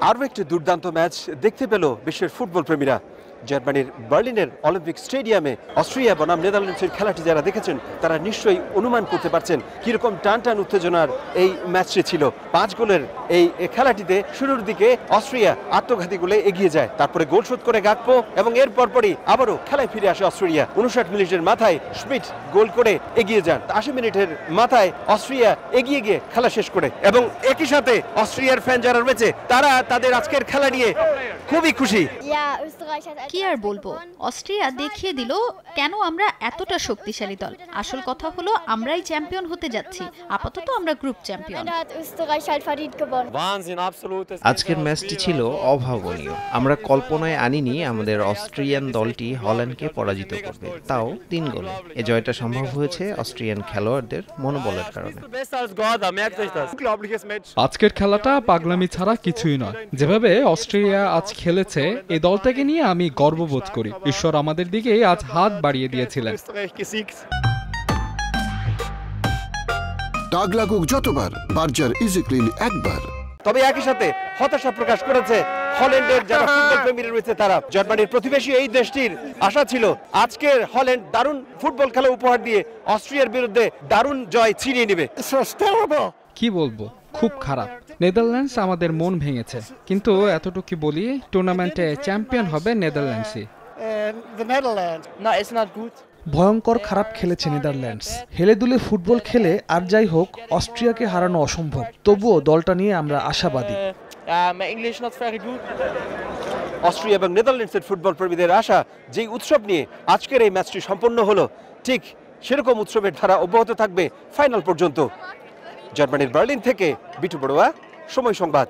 আরও একটি দুর্দান্ত ম্যাচ দেখতে পেল বিশ্বের ফুটবল প্রেমীরা। জার্মানির বার্লিনের অলিম্পিক স্টেডিয়ামে অস্ট্রিয়া বনাম নেদারল্যান্ডসের খেলাটি যারা দেখেছেন তারা নিশ্চয়ই অনুমান করতে পারছেন কিরকম টান টান উত্তেজনার এই ম্যাচটি ছিল। 5 গোলের এই খেলাটিতে শুরুর দিকে অস্ট্রিয়া আত্মঘাতী গোলে এগিয়ে যায়, তারপরে গোল শোধ করে গাকপো এবং এর পরপরই আবারও খেলায় ফিরে আসে অস্ট্রেলিয়া। 59 মিনিটের মাথায় স্মিথ গোল করে এগিয়ে যান। 80 মিনিটের মাথায় অস্ট্রিয়া এগিয়ে গিয়ে খেলা শেষ করে এবং একই সাথে অস্ট্রিয়ার ফ্যান যারা রয়েছে তারা তাদের আজকের খেলা নিয়ে খুবই খুশি। কি আর বলবো, অস্ট্রিয়া দেখিয়ে দিল কেন আমরা এতটা শক্তিশালী দল। আসল কথা হলো আমরাই চ্যাম্পিয়ন হতে যাচ্ছি। আপাতত আমরা গ্রুপ চ্যাম্পিয়ন। আজকের ম্যাচটি ছিল অভাবনীয়। আমরা কল্পনায় আনিনি আমাদের অস্ট্রিয়ান দলটি হল্যান্ডকে পরাজিত করবে, তাও 3 গোলে। এই জয়টা সম্ভব হয়েছে অস্ট্রিয়ান খেলোয়াড়দের মনোবলের কারণে। আজকের খেলাটা পাগলামি ছাড়া কিছুই নয়। যেভাবে অস্ট্রেলিয়া আজ খেলেছে, এই দলটাকে নিয়ে আমি গর্ববোধ করি। ঈশ্বর আমাদের দিকে আজ হাত বাড়িয়ে দিয়েছিলেন। দাগ লাগুক যতবার, বার্জার ইজি ক্লিন একবার। তবে একই সাথে হতাশা প্রকাশ করেছে হল্যান্ডের যারা ফুটবল প্রেমী রয়েছে তারা। জার্মানির প্রতিবেশী এই দেশটির আশা ছিল আজকের হল্যান্ড দারুণ ফুটবল খেলা উপহার দিয়ে অস্ট্রিয়ার বিরুদ্ধে দারুণ জয় ছিনিয়ে নেবে। কি বলবো, খুব খারাপ। নেদারল্যান্ডস আমাদের মন ভেঙেছে, কিন্তু এতটুকু বলি, টুর্নামেন্টে চ্যাম্পিয়ন হবে নেদারল্যান্ডসই। ভয়ঙ্কর খারাপ খেলেছে নেদারল্যান্ডস। হেলে দুলে ফুটবল খেলে আর যাই হোক, অস্ট্রিয়াকে হারানো অসম্ভব। তবুও দলটা নিয়ে আমরা আশাবাদী। অস্ট্রিয়া এবং নেদারল্যান্ডসের ফুটবল প্রেমীদের আশা, যেই উৎসব নিয়ে আজকের এই ম্যাচটি সম্পন্ন হলো, ঠিক সেরকম উৎসবের ধারা অব্যাহত থাকবে ফাইনাল পর্যন্ত। জার্মানির বার্লিন থেকে বিটু বড়ুয়া, সময় সংবাদ।